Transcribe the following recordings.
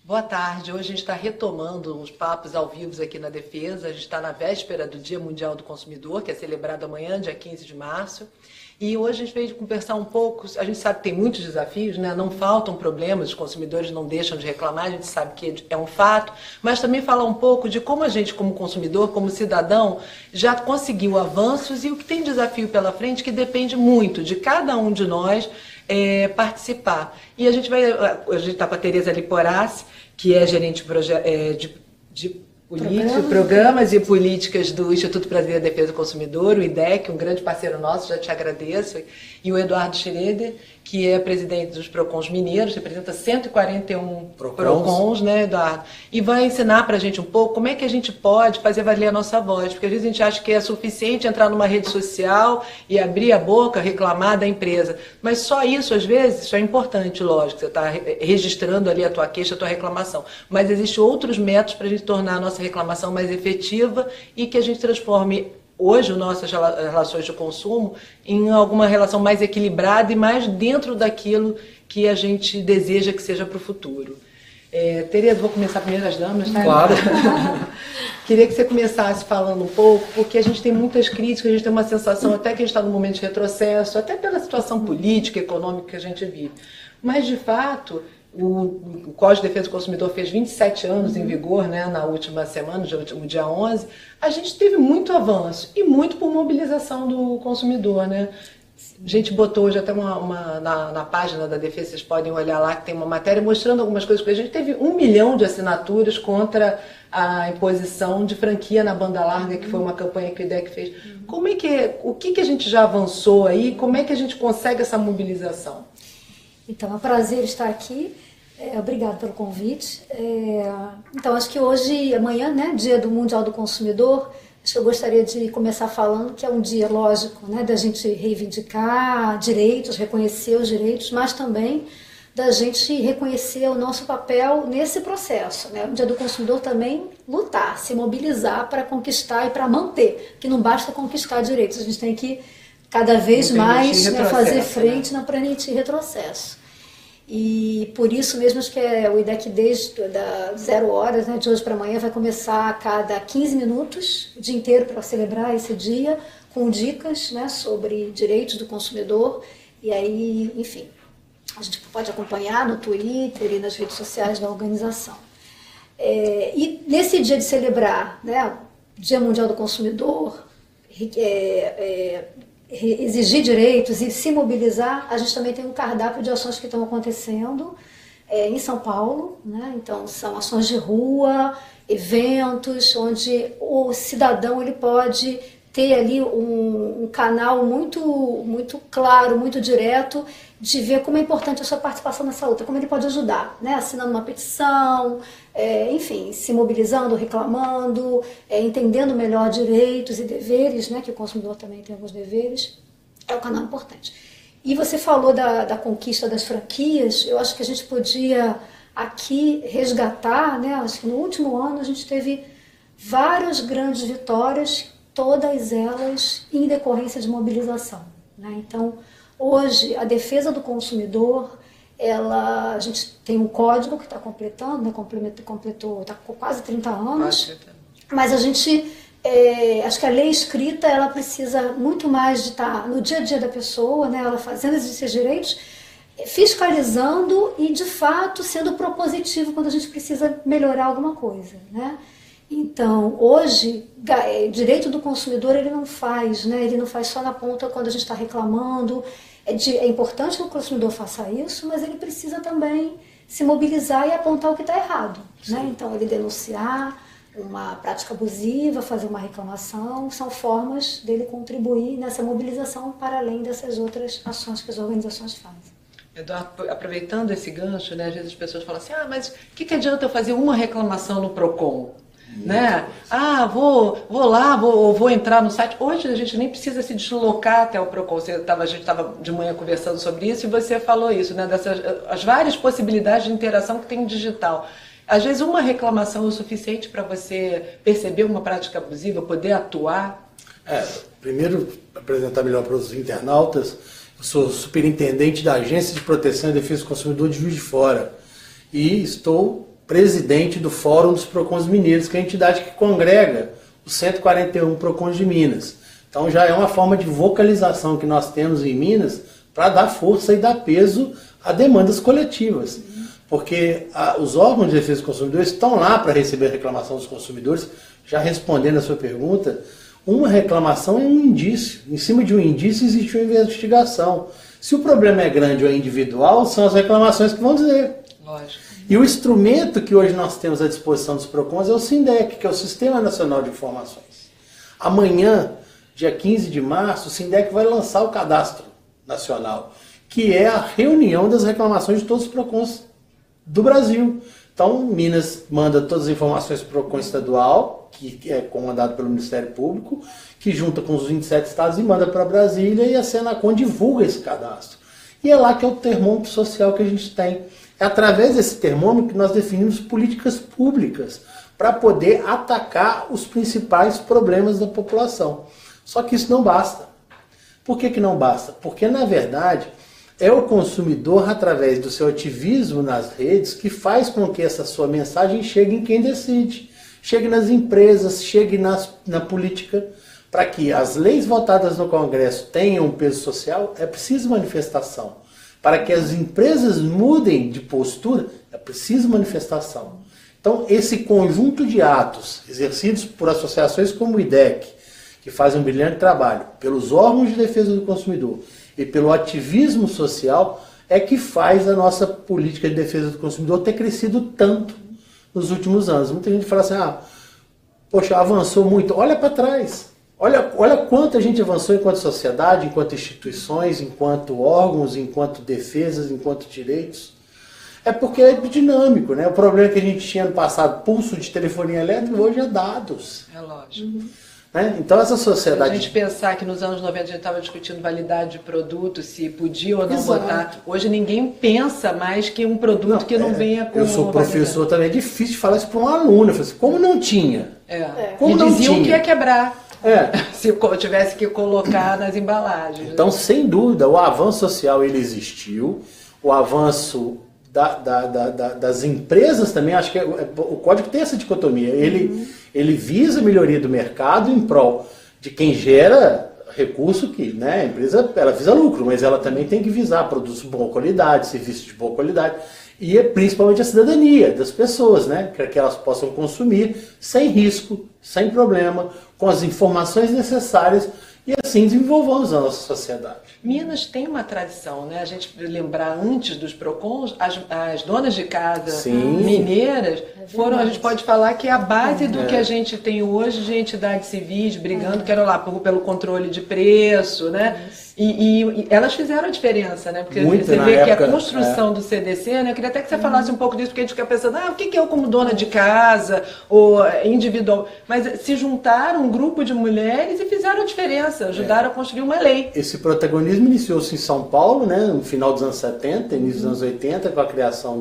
Boa tarde. Hoje a gente está retomando os papos ao vivo aqui na Defesa. A gente está na véspera do Dia Mundial do Consumidor, que é celebrado amanhã, dia 15 de março. E hoje a gente veio conversar um pouco. A gente sabe que tem muitos desafios, né? Não faltam problemas, os consumidores não deixam de reclamar, a gente sabe que é um fato, mas também falar um pouco de como a gente, como consumidor, como cidadão, já conseguiu avanços e o que tem desafio pela frente, que depende muito de cada um de nós participar. E a gente está com a Tereza Liporace, que é gerente de programas e políticas do Instituto Brasileiro de Defesa do Consumidor, o IDEC, um grande parceiro nosso, já te agradeço, e o Eduardo Schroeder, que é presidente dos PROCONs mineiros, representa 141 PROCONs, né, Eduardo? E vai ensinar para a gente um pouco como é que a gente pode fazer valer a nossa voz, porque às vezes a gente acha que é suficiente entrar numa rede social e abrir a boca, reclamar da empresa, mas só isso, às vezes, isso é importante, lógico, você está registrando ali a tua queixa, a tua reclamação, mas existem outros métodos para a gente tornar a nossa reclamação mais efetiva e que a gente transforme hoje nossas relações de consumo em alguma relação mais equilibrada e mais dentro daquilo que a gente deseja que seja para o futuro. Tereza, vou começar primeiro as damas, tá? Claro. Queria que você começasse falando um pouco, porque a gente tem muitas críticas, a gente tem uma sensação até que a gente está num momento de retrocesso, até pela situação política, econômica que a gente vive. Mas, de fato, o Código de Defesa do Consumidor fez 27 anos em vigor, né, na última semana, no dia 11. A gente teve muito avanço e muito por mobilização do consumidor, né? A gente botou hoje até na página da Defesa, vocês podem olhar lá, que tem uma matéria mostrando algumas coisas. A gente teve 1 milhão de assinaturas contra a imposição de franquia na banda larga, que foi uma campanha que o IDEC fez. O que a gente já avançou aí? Como é que a gente consegue essa mobilização? Então, é um prazer estar aqui. Obrigado pelo convite. Então, acho que hoje, amanhã, né, Dia do Mundial do Consumidor, acho que eu gostaria de começar falando que é um dia, lógico, né, da gente reivindicar direitos, reconhecer os direitos, mas também da gente reconhecer o nosso papel nesse processo, né? O Dia do Consumidor também lutar, se mobilizar para conquistar e para manter, que não basta conquistar direitos, a gente tem que cada vez mais, né, fazer frente, né, para permitir retrocesso. E por isso mesmo acho que o IDEC desde 0 horas, né, de hoje para amanhã, vai começar a cada 15 minutos, o dia inteiro, para celebrar esse dia, com dicas, né, sobre direitos do consumidor. E aí, enfim, a gente pode acompanhar no Twitter e nas redes sociais da organização. E nesse dia de celebrar, né, o Dia Mundial do Consumidor, exigir direitos e se mobilizar, a gente também tem um cardápio de ações que estão acontecendo em São Paulo, né? Então são ações de rua, eventos, onde o cidadão ele pode ter ali um canal muito claro, muito direto, de ver como é importante a sua participação nessa luta, como ele pode ajudar, né? Assinando uma petição, enfim, se mobilizando, reclamando, entendendo melhor direitos e deveres, né? Que o consumidor também tem alguns deveres, é um canal importante. E você falou da conquista das franquias, eu acho que a gente podia aqui resgatar, né? Acho que no último ano a gente teve várias grandes vitórias, todas elas em decorrência de mobilização, né? Então, hoje, a defesa do consumidor, a gente tem um código que está completando, né, completou, está com quase 30 anos, mas a gente, acho que a lei escrita, ela precisa muito mais de estar no dia a dia da pessoa, né, ela fazendo esses direitos, fiscalizando e, de fato, sendo propositivo quando a gente precisa melhorar alguma coisa, né? Então, hoje, direito do consumidor ele não faz, né? Ele não faz só na ponta quando a gente está reclamando. É importante que o consumidor faça isso, mas ele precisa também se mobilizar e apontar o que está errado, né? Então, ele denunciar uma prática abusiva, fazer uma reclamação, são formas dele contribuir nessa mobilização para além dessas outras ações que as organizações fazem. Eduardo, aproveitando esse gancho, né, às vezes as pessoas falam assim, mas o que adianta eu fazer uma reclamação no PROCON? Né? Vou entrar no site. Hoje a gente nem precisa se deslocar até o PROCON. A gente estava de manhã conversando sobre isso e você falou isso, né? As várias possibilidades de interação que tem no digital. Às vezes uma reclamação é o suficiente para você perceber uma prática abusiva, poder atuar. Primeiro, apresentar melhor para os internautas, eu sou superintendente da Agência de Proteção e Defesa do Consumidor de Juiz de Fora e estou presidente do Fórum dos PROCONs Mineiros, que é a entidade que congrega os 141 PROCONs de Minas. Então já é uma forma de vocalização que nós temos em Minas para dar força e dar peso a demandas coletivas. Porque os órgãos de defesa do consumidor estão lá para receber a reclamação dos consumidores. Já respondendo a sua pergunta, uma reclamação é um indício. Em cima de um indício existe uma investigação. Se o problema é grande ou é individual, são as reclamações que vão dizer. Lógico. E o instrumento que hoje nós temos à disposição dos PROCONs é o SINDEC, que é o Sistema Nacional de Informações. Amanhã, dia 15 de março, o SINDEC vai lançar o Cadastro Nacional, que é a reunião das reclamações de todos os PROCONs do Brasil. Então, Minas manda todas as informações para o PROCON estadual, que é comandado pelo Ministério Público, que junta com os 27 estados e manda para Brasília, e a Senacom divulga esse cadastro. E é lá que é o termômetro social que a gente tem. É através desse termômetro que nós definimos políticas públicas para poder atacar os principais problemas da população. Só que isso não basta. Por que não basta? Porque, na verdade, é o consumidor, através do seu ativismo nas redes, que faz com que essa sua mensagem chegue em quem decide. Chegue nas empresas, chegue na política. Para que as leis votadas no Congresso tenham um peso social, é preciso manifestação. Para que as empresas mudem de postura, é preciso manifestação. Então, esse conjunto de atos exercidos por associações como o IDEC, que fazem um brilhante trabalho, pelos órgãos de defesa do consumidor e pelo ativismo social, é que faz a nossa política de defesa do consumidor ter crescido tanto nos últimos anos. Muita gente fala assim, poxa, avançou muito. Olha para trás. Olha quanto a gente avançou enquanto sociedade, enquanto instituições, enquanto órgãos, enquanto defesas, enquanto direitos. É porque é dinâmico, né? O problema que a gente tinha no passado, pulso de telefonia elétrica, hoje é dados. É lógico. Né? Então essa sociedade... Se a gente pensar que nos anos 90 a gente estava discutindo validade de produto, se podia ou não botar. Hoje ninguém pensa mais que um produto que não venha com... Eu sou professor também, é difícil falar isso para um aluno. Eu falei assim, como não tinha? Como e não diziam tinha? que ia quebrar. Se eu tivesse que colocar nas embalagens. Então, sem dúvida, o avanço social ele existiu, o avanço das empresas também, acho que o código tem essa dicotomia, ele visa a melhoria do mercado em prol de quem gera recurso que, né, a empresa ela visa lucro, mas ela também tem que visar produtos de boa qualidade, serviços de boa qualidade, e principalmente a cidadania das pessoas, né, para que elas possam consumir sem risco, sem problema, com as informações necessárias, e assim desenvolvamos a nossa sociedade. Minas tem uma tradição, né? A gente lembrar antes dos PROCONs, as donas de casa mineiras foram, a gente pode falar que é a base do que a gente tem hoje de entidades civis brigando, que era lá pelo controle de preço, né? E elas fizeram a diferença, né? Porque muito você vê época, que a construção do CDC, né? Eu queria até que você falasse um pouco disso, porque a gente fica pensando, o que eu como dona de casa, ou individual. Mas se juntaram um grupo de mulheres e fizeram a diferença, ajudaram a construir uma lei. Esse protagonismo iniciou-se em São Paulo, né? No final dos anos 70, início dos anos 80, com a criação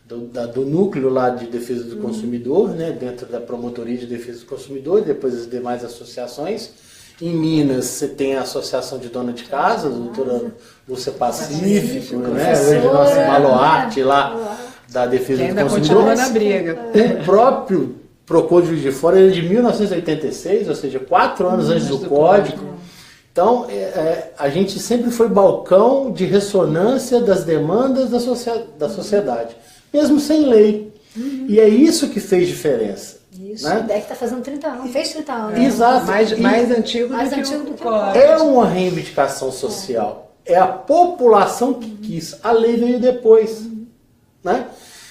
do núcleo lá de defesa do consumidor, né? Dentro da Promotoria de Defesa do Consumidor, e depois as demais associações. Em Minas, você tem a Associação de Dona de Casa, a doutora Lúcia Pacífico, né? Hoje nosso baluarte lá da defesa do consumidor. Continua na briga. O próprio PROCON de Juiz de Fora ele é de 1986, ou seja, 4 anos antes do Código. Então, a gente sempre foi balcão de ressonância das demandas da sociedade, mesmo sem lei. E é isso que fez diferença. Isso, né? O IDEC está fazendo 30 anos, fez 30 anos. Exato. Mais antigo do que o Código. É uma reivindicação social. É a população que quis. A lei veio depois. Né?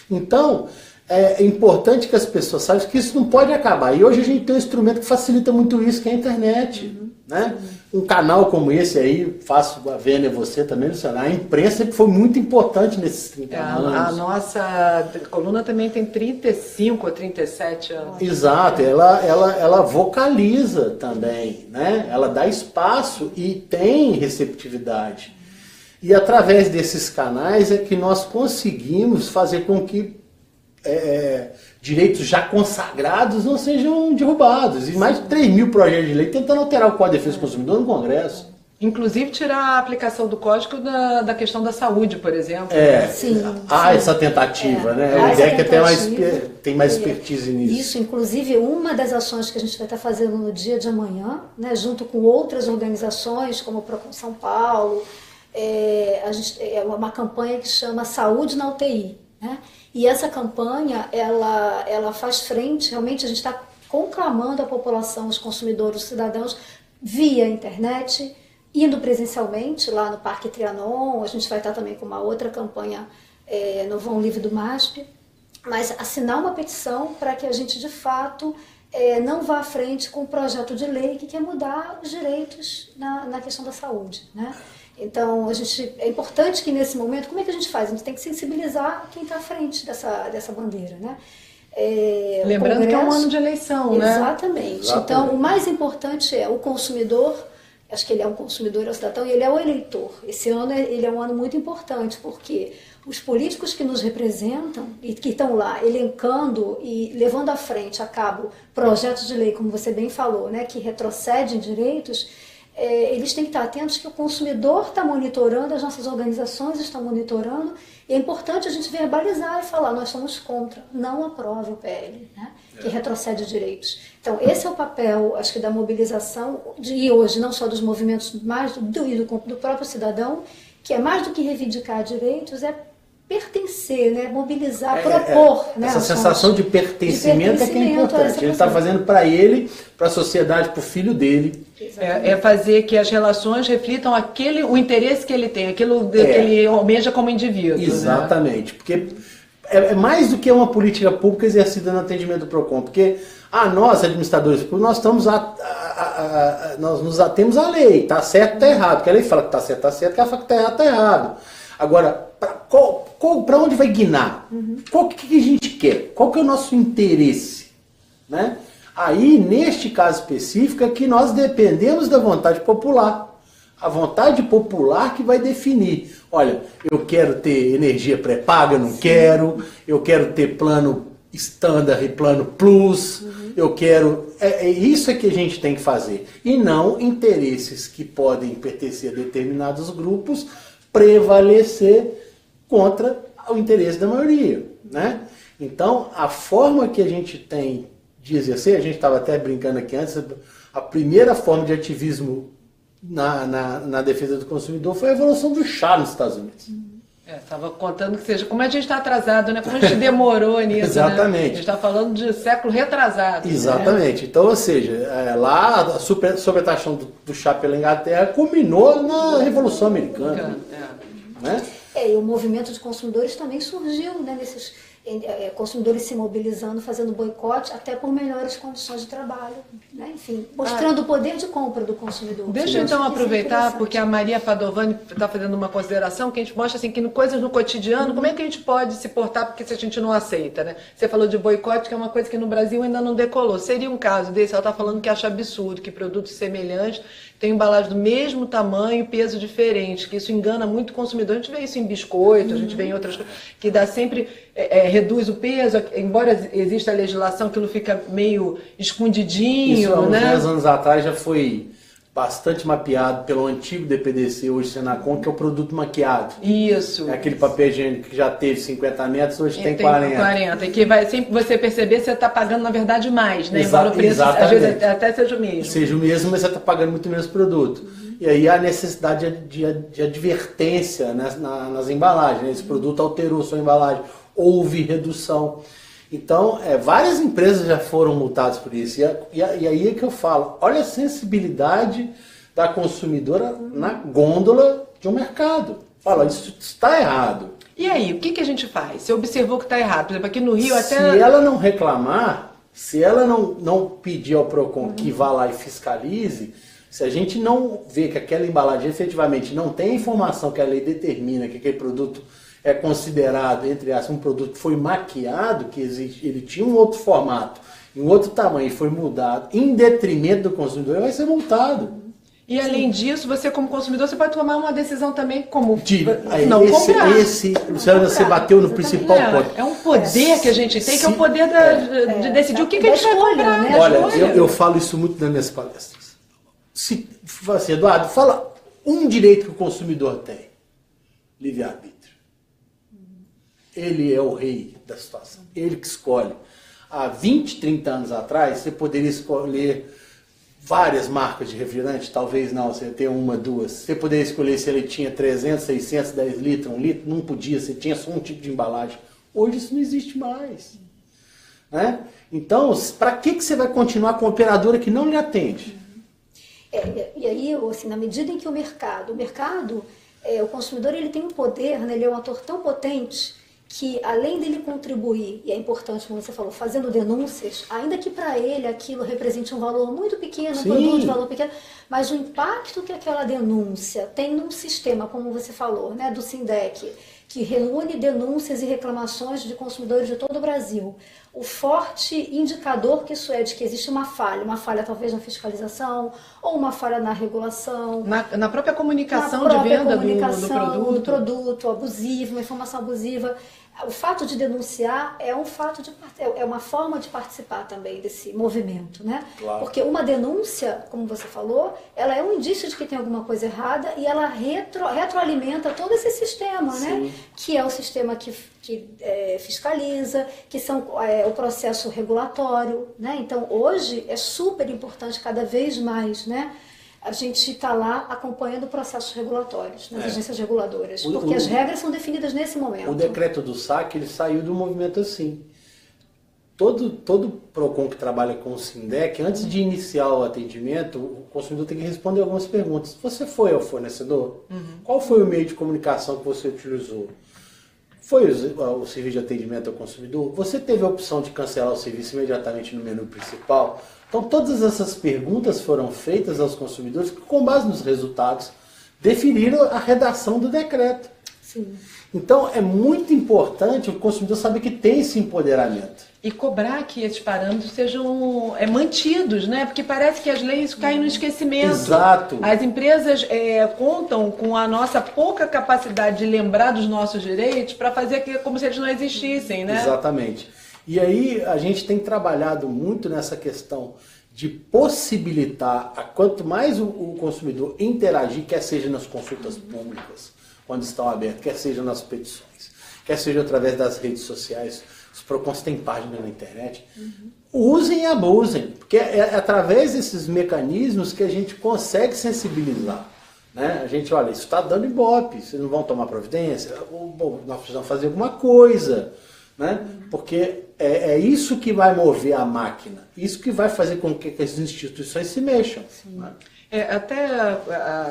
Então, é importante que as pessoas saibam que isso não pode acabar. E hoje a gente tem um instrumento que facilita muito isso, que é a internet. Né? Um canal como esse aí, faço a Vênia e você também, Luciana. A imprensa sempre foi muito importante nesses 30 anos. A nossa coluna também tem 35 ou 37 anos. Exato, ela vocaliza também, né? Ela dá espaço e tem receptividade. E através desses canais é que nós conseguimos fazer com que direitos já consagrados não sejam derrubados. E mais de 3 mil projetos de lei tentando alterar o Código de Defesa do Consumidor no Congresso. Inclusive tirar a aplicação do código da questão da saúde, por exemplo. Sim, essa tentativa, né? O IDEC tem mais expertise nisso. Isso, inclusive, uma das ações que a gente vai estar fazendo no dia de amanhã, né, junto com outras organizações, como o Procon São Paulo, é uma campanha que chama Saúde na UTI. Né? E essa campanha, ela faz frente, realmente a gente está conclamando a população, os consumidores, os cidadãos, via internet, indo presencialmente lá no Parque Trianon. A gente vai estar também com uma outra campanha no Vão Livre do MASP, mas assinar uma petição para que a gente, de fato, não vá à frente com um projeto de lei que quer mudar os direitos na questão da saúde. Né? Então, é importante que nesse momento, como é que a gente faz? A gente tem que sensibilizar quem está à frente dessa bandeira. Né? Lembrando que é um ano de eleição, né? Exatamente. Então, o mais importante é o consumidor. Acho que ele é um consumidor, é um cidadão, e ele é o eleitor. Esse ano ele é um ano muito importante, porque os políticos que nos representam e que estão lá elencando e levando à frente a cabo projetos de lei, como você bem falou, né, que retrocedem direitos, eles têm que estar atentos que o consumidor está monitorando, as nossas organizações estão monitorando, e é importante a gente verbalizar e falar, nós somos contra, não aprova o PL, né, que retrocede direitos. Então, esse é o papel, acho que, da mobilização, e hoje, não só dos movimentos, mas do próprio cidadão, que é mais do que reivindicar direitos, é pertencer, né? Mobilizar, propor. Né? Essa sensação de pertencimento é que é importante. Ele está fazendo para ele, para a sociedade, para o filho dele. É fazer que as relações reflitam o interesse que ele tem, aquilo que ele almeja como indivíduo. Exatamente, né? Porque é mais do que uma política pública exercida no atendimento do PROCON, porque nós, administradores públicos, nós estamos nós nos atemos à lei, tá certo, tá errado, porque a lei fala que tá certo, que ela fala que tá errado, tá errado. Agora, para onde vai guinar? O que a gente quer? Qual que é o nosso interesse? Né? Aí, neste caso específico, é que nós dependemos da vontade popular. A vontade popular que vai definir. Olha, eu quero ter energia pré-paga, não quero. Eu quero ter plano standard e plano plus. Eu quero... Isso é que a gente tem que fazer. E não interesses que podem pertencer a determinados grupos prevalecer contra o interesse da maioria. Né? Então, a forma que a gente tem de exercer, a gente estava até brincando aqui antes, a primeira forma de ativismo na defesa do consumidor foi a evolução do chá nos Estados Unidos. Estava contando que seja, como a gente está atrasado, né? Como a gente demorou nisso. Exatamente. Né? A gente está falando de século retrasado. Exatamente. Né? Então, ou seja, lá a sobretaxação do chá pela Inglaterra culminou na Revolução Americana. Né? E o movimento de consumidores também surgiu, né, nesses consumidores se mobilizando, fazendo boicote, até por melhores condições de trabalho, né? Enfim, mostrando o poder de compra do consumidor. Deixa eu então aproveitar, porque a Maria Padovani está fazendo uma consideração que a gente mostra assim, que coisas no cotidiano, como é que a gente pode se portar, porque se a gente não aceita, né? Você falou de boicote, que é uma coisa que no Brasil ainda não decolou. Seria um caso desse, ela está falando que acha absurdo, que produtos semelhantes têm embalagem do mesmo tamanho e peso diferente, que isso engana muito o consumidor. A gente vê isso em biscoito, a gente vê em outras coisas, que dá sempre... reduz o peso, embora exista a legislação, aquilo fica meio escondidinho. Isso há uns né? 10 anos atrás já foi bastante mapeado pelo antigo DPDC, hoje Senacom, que é o produto maquiado. Isso. É aquele papel higiênico que já teve 50 metros, hoje tem 40. E que vai sempre você perceber, você está pagando, na verdade, mais, né? Embora o preço, às vezes, até seja o mesmo. Seja o mesmo, mas você está pagando muito menos produto. E aí há necessidade de advertência, né, nas embalagens. Esse produto alterou sua embalagem, houve redução. Então, várias empresas já foram multadas por isso. E aí é que eu falo, olha a sensibilidade da consumidora na gôndola de um mercado. Fala, isso está errado. E aí, o que a gente faz? Você observou que está errado. Por exemplo, aqui no Rio Se ela não reclamar, se ela não pedir ao PROCON que vá lá e fiscalize, se a gente não vê que aquela embalagem efetivamente não tem a informação que a lei determina, que aquele produto é considerado, entre aspas, um produto que foi maquiado, que ele tinha um outro formato, um outro tamanho e foi mudado, em detrimento do consumidor, ele vai ser multado. E além disso, você como consumidor, você pode tomar uma decisão também como não comprar. Você bateu no principal ponto. É um poder que a gente tem, que é o poder de decidir o que a gente vai comprar. Né? Olha, eu falo isso muito nas minhas palestras. Se assim, Eduardo, fala um direito que o consumidor tem: livre-arbítrio. Ele é o rei da situação, ele que escolhe. Há 20, 30 anos atrás, você poderia escolher várias marcas de refrigerante, talvez não, você ia ter uma, duas. Você poderia escolher se ele tinha 300, 600, 10 litros, 1 litro, não podia, você tinha só um tipo de embalagem. Hoje isso não existe mais. Né? Então, para que você vai continuar com uma operadora que não lhe atende? E aí, assim, na medida em que o mercado, o consumidor, ele tem um poder, né, ele é um ator tão potente que, além dele contribuir, e é importante, como você falou, fazendo denúncias, ainda que para ele aquilo represente um valor muito pequeno, um produto de valor pequeno, mas o impacto que aquela denúncia tem num sistema, como você falou, né, do SINDEC, que reúne denúncias e reclamações de consumidores de todo o Brasil. O forte indicador que isso é de que existe uma falha talvez na fiscalização, ou uma falha na regulação. Na própria comunicação de venda do produto abusivo, uma informação abusiva. O fato de denunciar é uma forma de participar também desse movimento, né? Claro. Porque uma denúncia, como você falou, ela é um indício de que tem alguma coisa errada e ela retroalimenta todo esse sistema, né? Que é o sistema que fiscaliza, que são o processo regulatório, né? Então, hoje é super importante cada vez mais, né? A gente está lá acompanhando processos regulatórios nas agências reguladoras, porque as regras são definidas nesse momento. O decreto do SAC, ele saiu de um movimento assim. Todo PROCON que trabalha com o SINDEC, antes de iniciar o atendimento, o consumidor tem que responder algumas perguntas. Você foi ao fornecedor? Qual foi o meio de comunicação que você utilizou? Foi o serviço de atendimento ao consumidor? Você teve a opção de cancelar o serviço imediatamente no menu principal? Então, todas essas perguntas foram feitas aos consumidores que, com base nos resultados, definiram a redação do decreto. Sim. Então, é muito importante o consumidor saber que tem esse empoderamento. E cobrar que esses parâmetros sejam mantidos, né? Porque parece que as leis caem no esquecimento. Exato. As empresas contam com a nossa pouca capacidade de lembrar dos nossos direitos para fazer como se eles não existissem, né? Exatamente. E aí a gente tem trabalhado muito nessa questão de possibilitar, quanto mais o consumidor interagir, quer seja nas consultas públicas, quando estão abertas, quer seja nas petições, quer seja através das redes sociais, os PROCONs têm página na internet, usem e abusem, porque é através desses mecanismos que a gente consegue sensibilizar. Né? A gente, olha, isso está dando ibope, vocês não vão tomar providência? Bom, nós precisamos fazer alguma coisa. Né? Porque é isso que vai mover a máquina, isso que vai fazer com que as instituições se mexam. Né? Até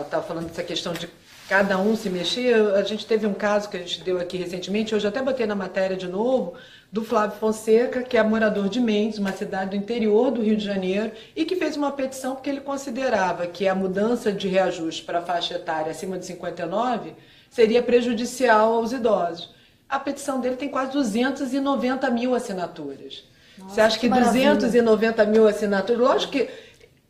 estava falando dessa questão de cada um se mexer, a gente teve um caso que a gente deu aqui recentemente, hoje até botei na matéria de novo, do Flávio Fonseca, que é morador de Mendes, uma cidade do interior do Rio de Janeiro, e que fez uma petição porque ele considerava que a mudança de reajuste para a faixa etária acima de 59 seria prejudicial aos idosos. A petição dele tem quase 290 mil assinaturas. Nossa, você acha que 290 mil assinaturas... Lógico que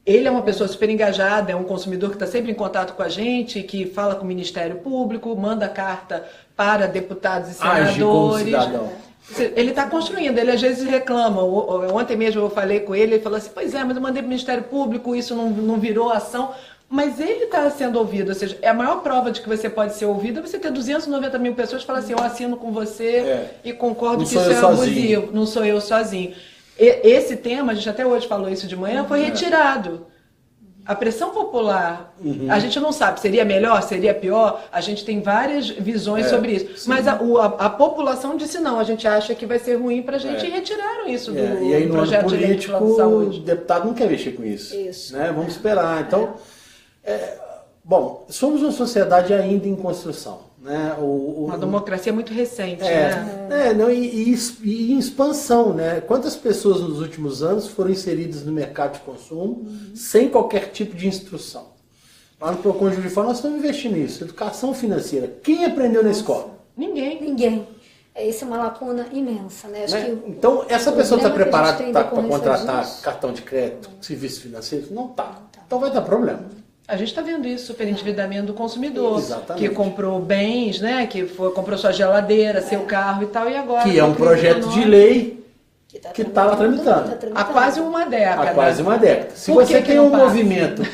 ele é uma pessoa super engajada, é um consumidor que está sempre em contato com a gente, que fala com o Ministério Público, manda carta para deputados e senadores. Ele está construindo, ele às vezes reclama. Ontem mesmo eu falei com ele, ele falou assim, pois é, mas eu mandei para o Ministério Público, isso não virou ação... Mas ele está sendo ouvido, ou seja, a maior prova de que você pode ser ouvido é você ter 290 mil pessoas que falam assim, eu assino com você e concordo que isso é abusivo, não sou eu sozinho. Esse tema, a gente até hoje falou isso de manhã, foi retirado. A pressão popular, a gente não sabe, seria melhor, seria pior, a gente tem várias visões sobre isso. Sim. Mas a população disse não, a gente acha que vai ser ruim para a gente e retiraram isso do e aí, no projeto ano de lei de plano de político, saúde. O deputado não quer mexer com isso. Né? Vamos esperar. Então, bom, somos uma sociedade ainda em construção. Né? Uma democracia muito recente. Né? E em expansão. Né? Quantas pessoas nos últimos anos foram inseridas no mercado de consumo sem qualquer tipo de instrução? Lá no PROCON Juiz de Fora nós estamos investindo nisso. Educação financeira. Quem aprendeu na escola? Ninguém. Essa é uma lacuna imensa. Né? Acho que então, essa pessoa está preparada para contratar cartão de crédito, serviço financeiro? Não está. Então vai dar problema. A gente está vendo isso, superendividamento do consumidor. Exatamente. Que comprou bens, né? Que comprou sua geladeira, seu carro e tal, e agora... Que é um projeto de lei que está lá tramitando. Há quase uma década. Há quase uma década. Se você tem um movimento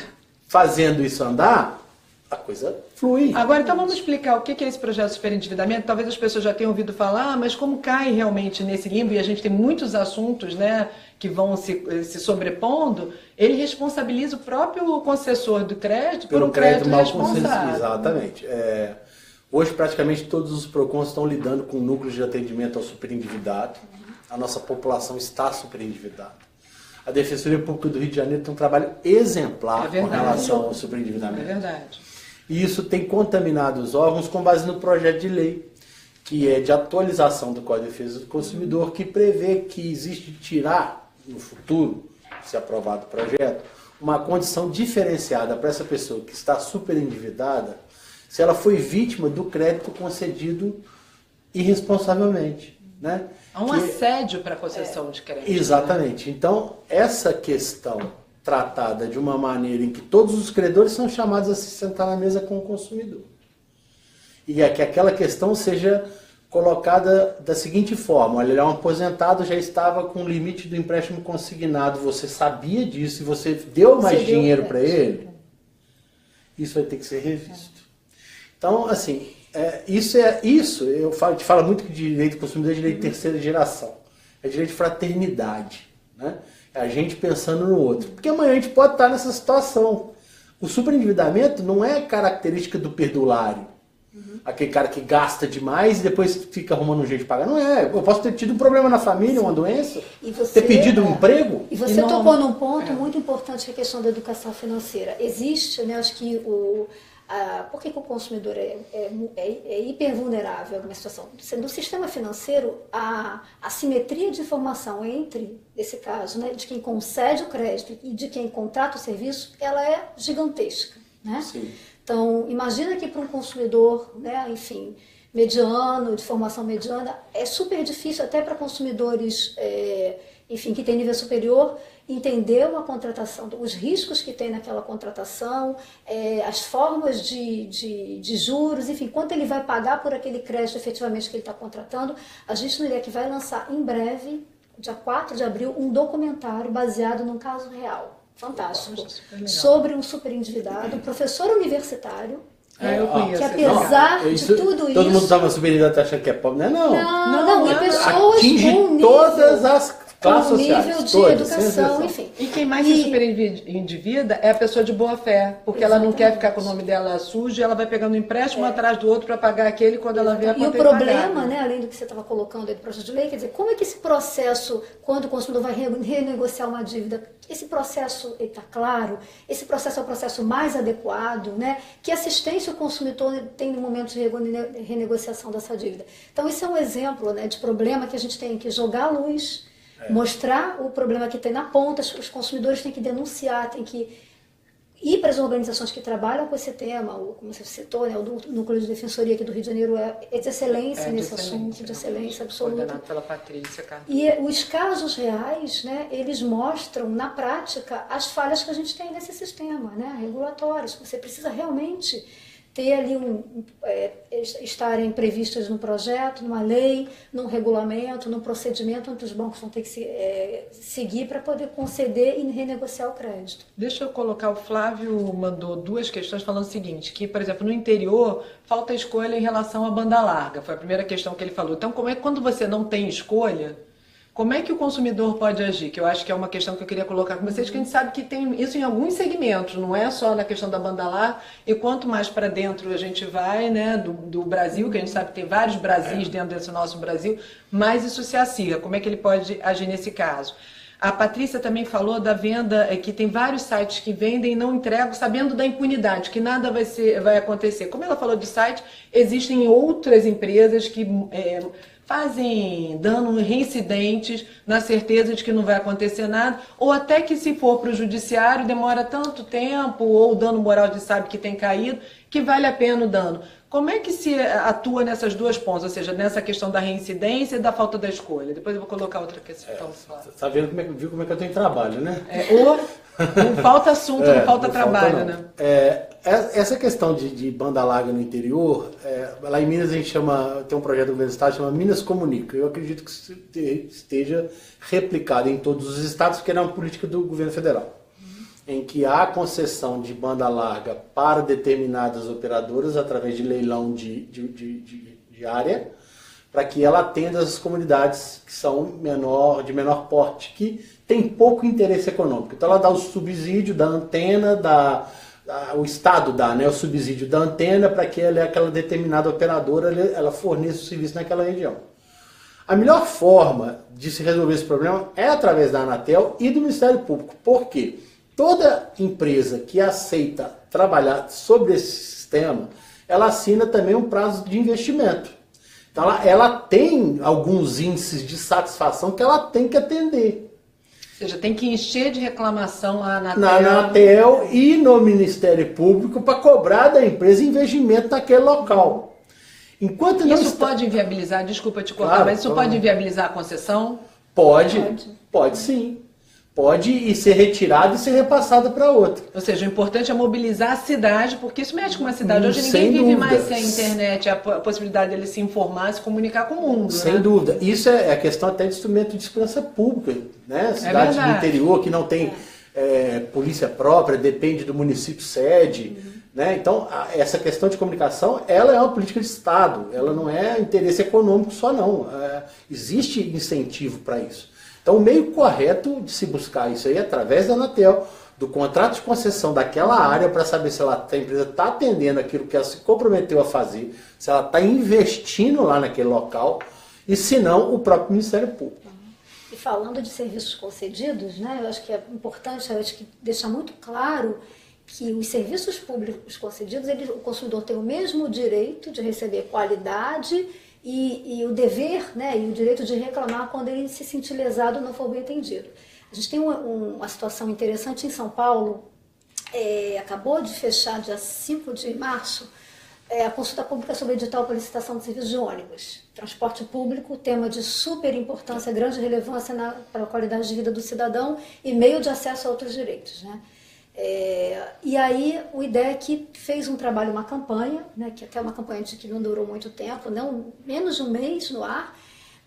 fazendo isso andar, a coisa flui. Agora, então vamos explicar o que é esse projeto de superendividamento. Talvez as pessoas já tenham ouvido falar, mas como cai realmente nesse limbo, e a gente tem muitos assuntos, né, que vão se sobrepondo, ele responsabiliza o próprio concessor do crédito por um crédito mal responsável. concedido. Exatamente. Hoje, praticamente, todos os PROCONs estão lidando com núcleos de atendimento ao superendividado. A nossa população está superendividada. A Defensoria Pública do Rio de Janeiro tem um trabalho exemplar com relação ao superendividamento. É verdade. E isso tem contaminado os órgãos com base no projeto de lei, que é de atualização do Código de Defesa do Consumidor, que prevê que existe tirar, no futuro, se aprovado o projeto, uma condição diferenciada para essa pessoa que está superendividada, se ela foi vítima do crédito concedido irresponsavelmente. Né? Há um assédio para a concessão de crédito. Exatamente. Né? Então, essa questão tratada de uma maneira em que todos os credores são chamados a se sentar na mesa com o consumidor. E é que aquela questão seja colocada da seguinte forma: olha, ele é um aposentado, já estava com o limite do empréstimo consignado, você sabia disso e você deu mais dinheiro para ele, isso vai ter que ser revisto. Então, assim, isso eu te falo muito que direito do consumidor é direito de terceira geração, é direito de fraternidade, né? É a gente pensando no outro. Porque amanhã a gente pode estar nessa situação. O superendividamento não é característica do perdulário. Aquele cara que gasta demais e depois fica arrumando um jeito de pagar. Não é. Eu posso ter tido um problema na família, uma doença, ter pedido um emprego. E você tocou num ponto muito importante, que é a questão da educação financeira. Existe, né, acho que por que o consumidor é hipervulnerável a alguma situação? No sistema financeiro, a assimetria de informação entre, nesse caso, né, de quem concede o crédito e de quem contrata o serviço, ela é gigantesca. Né? Sim. Então, imagina que para um consumidor, né, enfim, mediano, de formação mediana, é super difícil até para consumidores, enfim, que têm nível superior, entender uma contratação, os riscos que tem naquela contratação, as formas de juros, enfim, quanto ele vai pagar por aquele crédito efetivamente que ele está contratando. A gente no IDEC vai lançar em breve, dia 4 de abril, um documentário baseado num caso real. Fantástico. Sobre um superendividado, um professor universitário, que apesar de tudo isso... Todo mundo estava superendividado achando que é pobre, né? Não, e pessoas atinge com nível, todas as classes sociais, nível de todas, educação, enfim. E quem mais se superendivida é a pessoa de boa fé, porque ela não quer ficar com o nome dela sujo e ela vai pegando um empréstimo atrás do outro para pagar aquele quando ela vê a conta. E o problema, né, além do que você estava colocando aí do processo de lei, quer dizer, como é que esse processo, quando o consumidor vai renegociar uma dívida, esse processo está claro, esse processo é o processo mais adequado, né? Que assistência o consumidor tem no momento de renegociação dessa dívida. Então, isso é um exemplo, né, de problema que a gente tem que jogar à luz, mostrar o problema que tem na ponta, os consumidores têm que denunciar, têm que ir para as organizações que trabalham com esse tema, como você citou, né, o Núcleo de Defensoria aqui do Rio de Janeiro é de excelência nesse assunto, de excelência absoluta. Coordenado pela Patrícia, cara. E os casos reais, né, eles mostram na prática as falhas que a gente tem nesse sistema, né, regulatórios. Você precisa realmente ter ali estarem previstas no projeto, numa lei, num regulamento, num procedimento onde os bancos vão ter que seguir para poder conceder e renegociar o crédito. Deixa eu colocar, o Flávio mandou duas questões falando o seguinte, que, por exemplo, no interior falta escolha em relação à banda larga, foi a primeira questão que ele falou. Então, como é que quando você não tem escolha, como é que o consumidor pode agir? Que eu acho que é uma questão que eu queria colocar com vocês, que a gente sabe que tem isso em alguns segmentos, não é só na questão da banda larga, e quanto mais para dentro a gente vai, né, do Brasil, que a gente sabe que tem vários Brasis dentro desse nosso Brasil, mais isso se acirra. Como é que ele pode agir nesse caso? A Patrícia também falou da venda, que tem vários sites que vendem e não entregam, sabendo da impunidade, que nada vai acontecer. Como ela falou de site, existem outras empresas que fazem dano reincidentes na certeza de que não vai acontecer nada, ou até que se for para o judiciário demora tanto tempo, ou o dano moral de sabe que tem caído, que vale a pena o dano. Como é que se atua nessas duas pontas, ou seja, nessa questão da reincidência e da falta da escolha? Depois eu vou colocar outra questão. Tá vendo como é que eu tenho trabalho, né? Não falta assunto, não falta trabalho, né? Essa questão de banda larga no interior, lá em Minas a gente tem um projeto do governo do estado que chama Minas Comunica. Eu acredito que esteja replicado em todos os estados, porque é uma política do governo federal. em que há concessão de banda larga para determinadas operadoras através de leilão de área, para que ela atenda as comunidades que são de menor porte, que tem pouco interesse econômico. Então ela dá o subsídio da antena, o Estado dá, né, o subsídio da antena para que aquela determinada operadora ela forneça o serviço naquela região. A melhor forma de se resolver esse problema é através da Anatel e do Ministério Público. Por quê? Toda empresa que aceita trabalhar sobre esse sistema, ela assina também um prazo de investimento. Então ela tem alguns índices de satisfação que ela tem que atender. Ou seja, tem que encher de reclamação lá na Anatel e no Ministério Público para cobrar da empresa investimento naquele local. Enquanto não isso pode inviabilizar, desculpa te cortar, claro, mas isso pode inviabilizar a concessão? Pode sim. Pode ir ser retirado e ser repassado para outra. Ou seja, o importante é mobilizar a cidade, porque isso mexe com uma cidade. Hoje Sem ninguém vive dúvida. mais sem a internet, a possibilidade dele se informar, se comunicar com o mundo. Sem né? dúvida. Isso é a questão até de instrumento de segurança pública. Né? Cidades do interior que não tem polícia própria, depende do município sede. Né? Então, essa questão de comunicação, ela é uma política de Estado. Ela não é interesse econômico só, não. Existe incentivo para isso. Então, o meio correto de se buscar isso aí é através da Anatel, do contrato de concessão daquela área, para saber se a empresa está atendendo aquilo que ela se comprometeu a fazer, se ela está investindo lá naquele local, e se não, o próprio Ministério Público. E falando de serviços concedidos, né, eu acho que é importante deixar muito claro que os serviços públicos concedidos, o consumidor tem o mesmo direito de receber qualidade e o dever, né, e o direito de reclamar quando ele se sentir lesado ou não for bem atendido. A gente tem uma situação interessante em São Paulo, acabou de fechar, dia 5 de março, a consulta pública sobre edital para licitação de serviços de ônibus. Transporte público, tema de super importância, grande relevância para a qualidade de vida do cidadão e meio de acesso a outros direitos, né? E aí o IDEC fez um trabalho, uma campanha, né, que até uma campanha que não durou muito tempo, menos de um mês no ar,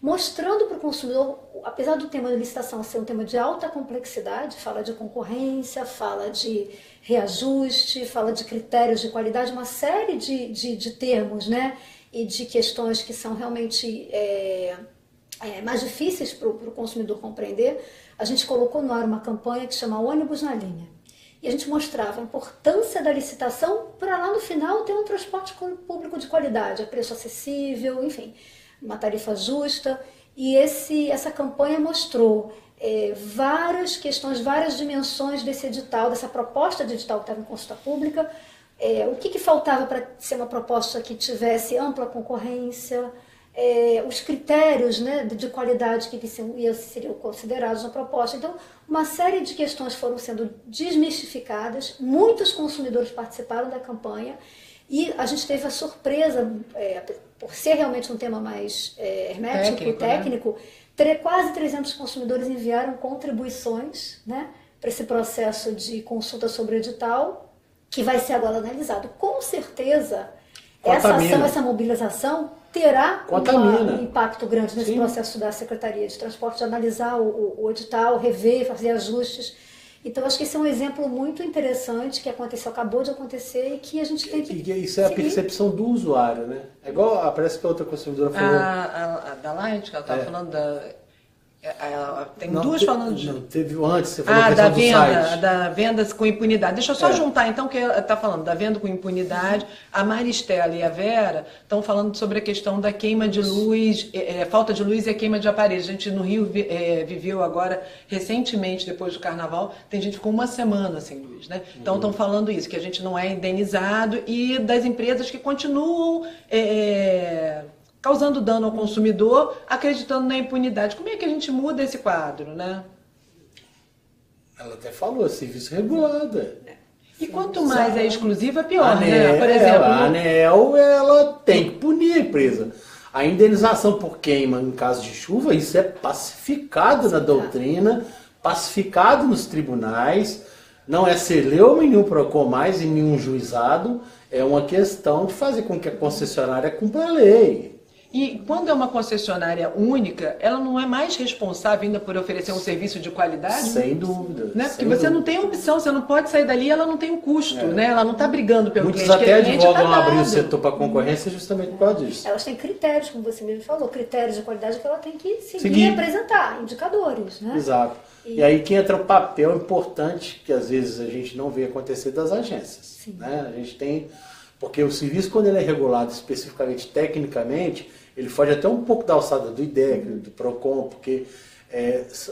mostrando para o consumidor, apesar do tema de licitação ser um tema de alta complexidade, fala de concorrência, fala de reajuste, fala de critérios de qualidade, uma série de termos, né, e de questões que são realmente mais difíceis para o consumidor compreender. A gente colocou no ar uma campanha que chama Ônibus na Linha. E a gente mostrava a importância da licitação para lá no final ter um transporte público de qualidade, a preço acessível, enfim, uma tarifa justa. E essa campanha mostrou várias questões, várias dimensões desse edital, dessa proposta de edital que estava em consulta pública. O que faltava para ser uma proposta que tivesse ampla concorrência, os critérios, né, de qualidade que seriam considerados na proposta. Então, uma série de questões foram sendo desmistificadas, muitos consumidores participaram da campanha e a gente teve a surpresa, por ser realmente um tema mais hermético, técnico, quase 300 consumidores enviaram contribuições, né, para esse processo de consulta sobre o edital, que vai ser agora analisado. Com certeza, essa ação, essa mobilização terá um impacto grande nesse processo da Secretaria de Transporte, de analisar o edital, rever, fazer ajustes. Então, acho que esse é um exemplo muito interessante que acabou de acontecer e que a gente tem que isso é a percepção do usuário, né? É igual, parece que a outra consumidora falou... A da Light, que ela estava falando tem duas falando de... Não, teve antes, você falou da questão do site. Da venda com impunidade. Deixa eu só juntar, então, que ela está falando da venda com impunidade. A Maristela e a Vera estão falando sobre a questão da queima de luz, falta de luz e a queima de aparelhos. A gente no Rio viveu agora, recentemente, depois do Carnaval, tem gente que ficou uma semana sem luz, né? Então, estão falando isso, que a gente não é indenizado e das empresas que continuam... causando dano ao consumidor, acreditando na impunidade. Como é que a gente muda esse quadro, né? Ela até falou, serviço regulado. E quanto mais é exclusiva, pior, né? Por exemplo, a ANEEL, ela tem que punir a empresa. A indenização por queima em caso de chuva, isso é pacificado na doutrina, pacificado nos tribunais, não é celeuma em nenhum PROCON mais, em nenhum juizado, é uma questão de fazer com que a concessionária cumpra a lei. E quando é uma concessionária única, ela não é mais responsável ainda por oferecer um serviço de qualidade? Sem dúvida. Né? Porque você não tem opção, você não pode sair dali, ela não tem um custo, né? Ela não está brigando pelo Muitos cliente. até Cliente advogam tá abrir o dado. setor para concorrência justamente por causa disso. Elas têm critérios, como você mesmo falou, critérios de qualidade que ela tem que seguir Seguir. e apresentar, indicadores, né? Exato. E aí que entra o papel importante que às vezes a gente não vê acontecer das agências. Sim. Né? A gente tem... Porque o serviço, quando ele é regulado especificamente tecnicamente, ele foge até um pouco da alçada do IDEC, do PROCON, porque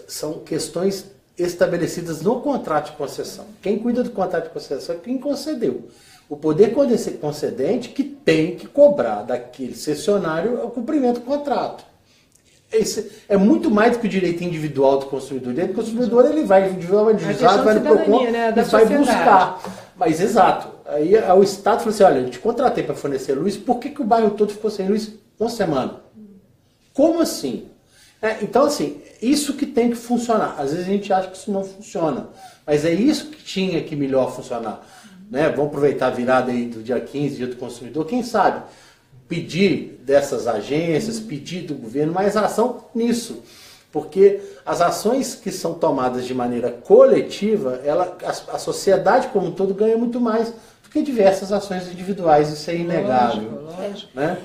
são questões estabelecidas no contrato de concessão. Quem cuida do contrato de concessão é quem concedeu. O poder concedente que tem que cobrar daquele cessionário o cumprimento do contrato. Esse é muito mais do que o direito individual do consumidor. O direito do consumidor ele vai individualizar, vai no PROCON, né, e vai buscar. Mas exato. Aí o Estado falou assim, olha, eu te contratei para fornecer luz, por que o bairro todo ficou sem luz uma semana? Como assim? Então, assim, isso que tem que funcionar. Às vezes a gente acha que isso não funciona, mas é isso que tinha que melhor funcionar. Né? Vamos aproveitar a virada aí do dia 15, dia do consumidor, quem sabe pedir dessas agências, pedir do governo mais ação nisso. Porque as ações que são tomadas de maneira coletiva, a sociedade como um todo ganha muito mais do que diversas ações individuais, isso é inegável. Lógico. Né?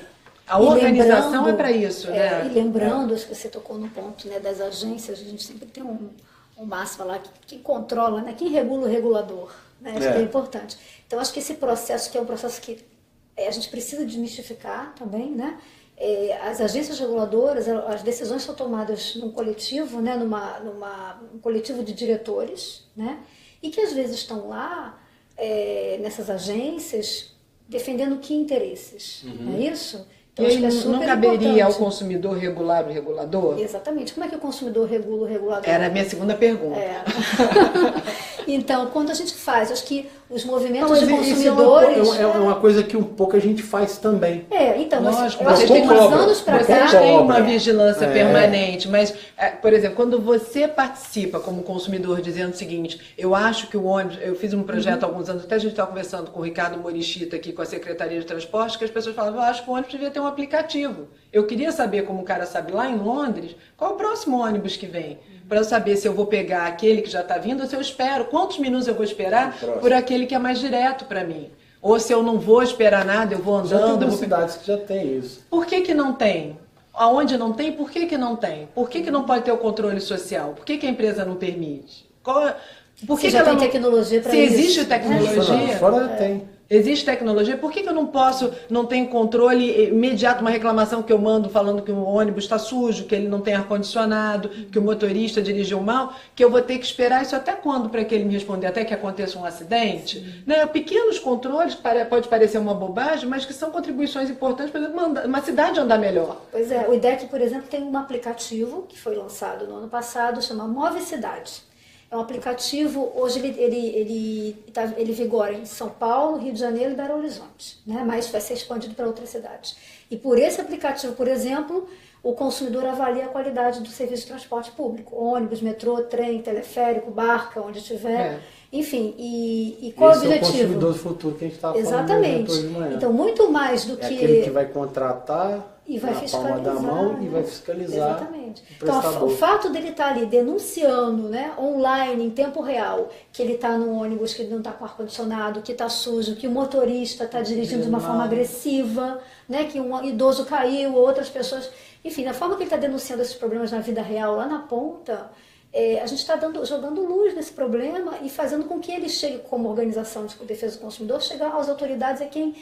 A organização é para isso, né? E lembrando, acho que você tocou no ponto, né, das agências, a gente sempre tem um máximo lá, quem controla, né, quem regula o regulador, né, acho que é importante. Então, acho que esse processo, que é um processo que a gente precisa desmistificar também, né? As agências reguladoras, as decisões são tomadas num coletivo, né, num coletivo de diretores, né, e que às vezes estão lá, nessas agências, defendendo que interesses, não é isso? Então, E aí acho que é não super caberia ao importante. consumidor regular o regulador? Exatamente. Como é que o consumidor regula o regulador? Era a minha segunda pergunta. Então, quando a gente faz, acho que os movimentos Não, de mas consumidores... é uma coisa que um pouco a gente faz também. Então, Lógico, eu acho que vocês tem têm uns cobra, anos para vocês cá... Vocês têm cobra. uma vigilância permanente, mas, por exemplo, quando você participa como consumidor dizendo o seguinte, eu acho que o ônibus, eu fiz um projeto há alguns anos, até a gente estava conversando com o Ricardo Morichita aqui com a Secretaria de Transporte, que as pessoas falavam, eu acho que o ônibus devia ter um aplicativo. Eu queria saber, como o cara sabe lá em Londres, qual é o próximo ônibus que vem. Para eu saber se eu vou pegar aquele que já está vindo ou se eu espero. Quantos minutos eu vou esperar por aquele que é mais direto para mim. Ou se eu não vou esperar nada, eu vou Já tem andando. algumas cidades que já tem isso. Por que não tem? Aonde não tem, por que não tem? Por que não pode ter o controle social? Por que a empresa não permite? Por que Se já ela tem não... tecnologia para Se isso. existe tecnologia... Fora tem. Existe tecnologia, por que eu não tenho controle imediato, uma reclamação que eu mando falando que o ônibus está sujo, que ele não tem ar-condicionado, que o motorista dirigiu mal, que eu vou ter que esperar isso até quando para que ele me responder? Até que aconteça um acidente? Né? Pequenos controles, pode parecer uma bobagem, mas que são contribuições importantes para uma cidade andar melhor. Pois é, o IDEC, por exemplo, tem um aplicativo que foi lançado no ano passado, chama Move Cidade. É um aplicativo, hoje ele vigora em São Paulo, Rio de Janeiro e Belo Horizonte, né? Mas vai ser expandido para outras cidades. E por esse aplicativo, por exemplo, o consumidor avalia a qualidade do serviço de transporte público. Ônibus, metrô, trem, teleférico, barca, onde estiver. Enfim, e qual Esse é o objetivo? É o consumidor do futuro que a gente estava falando. Exatamente. Hoje de manhã. Então, muito mais do É que... aquele que vai contratar E vai na fiscalizar, palma da mão e né? vai fiscalizar. Exatamente. O Então, prestador. o fato dele estar ali denunciando, né, online, em tempo real, que ele está no ônibus, que ele não está com ar-condicionado, que está sujo, que o motorista está dirigindo de uma forma agressiva, né, que um idoso caiu, outras pessoas... Enfim, na forma que ele está denunciando esses problemas na vida real, lá na ponta, a gente está jogando luz nesse problema e fazendo com que ele chegue, como organização de defesa do consumidor, chegar às autoridades, quem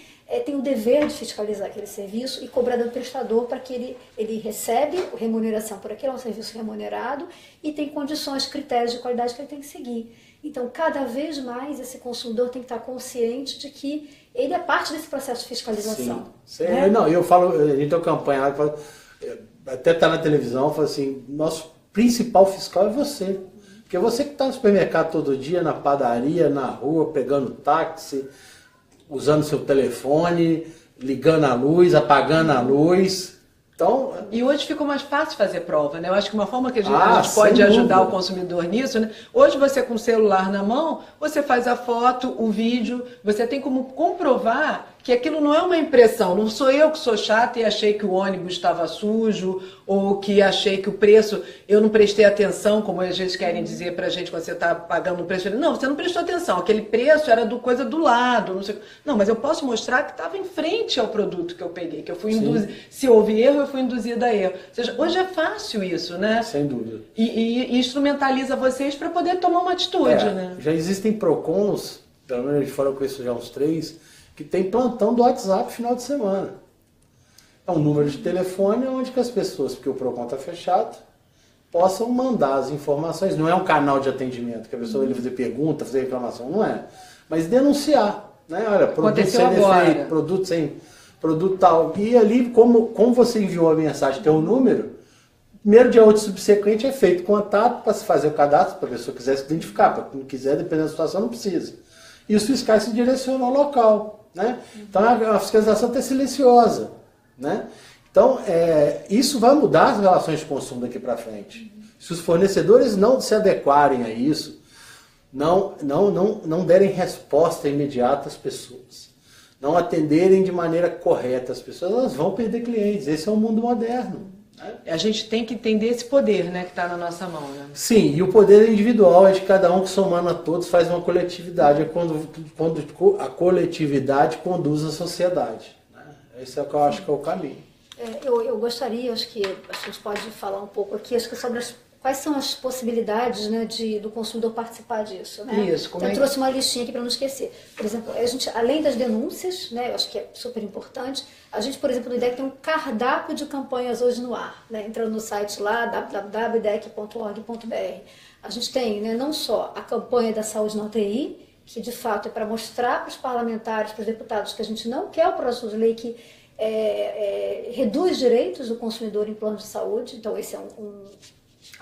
tem o dever de fiscalizar aquele serviço e cobrar do prestador para que ele recebe remuneração por aquele, é um serviço remunerado e tem condições, critérios de qualidade que ele tem que seguir. Então, cada vez mais esse consumidor tem que estar consciente de que ele é parte desse processo de fiscalização. Sim. Né? Não, eu falo, a gente tem uma campanha lá, até tá na televisão, eu falo assim, nosso principal fiscal é você. Porque você que está no supermercado todo dia, na padaria, na rua, pegando táxi, usando seu telefone, ligando a luz, apagando a luz. Então, E hoje ficou mais fácil fazer prova, né? Eu acho que uma forma que a Ah, gente pode sem ajudar dúvida. o consumidor nisso, né? Hoje você com o celular na mão, você faz a foto, o vídeo, você tem como comprovar que aquilo não é uma impressão, não sou eu que sou chata e achei que o ônibus estava sujo, ou que achei que o preço, eu não prestei atenção, como às vezes querem dizer pra gente quando você está pagando um preço. Não, você não prestou atenção, aquele preço era do coisa do lado, não sei. Não, mas eu posso mostrar que estava em frente ao produto que eu peguei, que eu fui induzida. Se houve erro, eu fui induzida a erro. Ou seja, hoje é fácil isso, né? Sem dúvida. E instrumentaliza vocês para poder tomar uma atitude, né? Já existem PROCONs, pelo menos a gente falou com isso já uns 3, que tem plantão do WhatsApp final de semana. É um número de telefone onde que as pessoas, porque o PROCON está fechado, possam mandar as informações. Não é um canal de atendimento, que a pessoa vai fazer pergunta, fazer reclamação, não é. Mas denunciar, né? Olha, produto sem defeito, produto tal. E ali, como você enviou a mensagem, tem um número, primeiro dia útil subsequente é feito contato para se fazer o cadastro, para a pessoa quiser se identificar, para quem não quiser, dependendo da situação, não precisa. E os fiscais se direcionam ao local. Né? Então a fiscalização está silenciosa. Né? Então isso vai mudar as relações de consumo daqui para frente. Se os fornecedores não se adequarem a isso, não derem resposta imediata às pessoas, não atenderem de maneira correta as pessoas, elas vão perder clientes. Esse é o mundo moderno. A gente tem que entender esse poder, né, que está na nossa mão. Né? Sim, e o poder individual é de cada um que, somando a todos, faz uma coletividade. É quando a coletividade conduz a sociedade. Né? Esse é o que eu acho que é o caminho. Eu gostaria, acho que a gente pode falar um pouco aqui, acho que sobre quais são as possibilidades, né, do consumidor participar disso. Né? Isso, então, eu trouxe uma listinha aqui para não esquecer. Por exemplo, a gente, além das denúncias, né, eu acho que é super importante, a gente, por exemplo, no IDEC tem um cardápio de campanhas hoje no ar. Né? Entrando no site lá, www.idec.org.br. A gente tem, né, não só a campanha da saúde na UTI, que de fato é para mostrar para os parlamentares, para os deputados, que a gente não quer o projeto de lei que reduz direitos do consumidor em planos de saúde. Então, esse é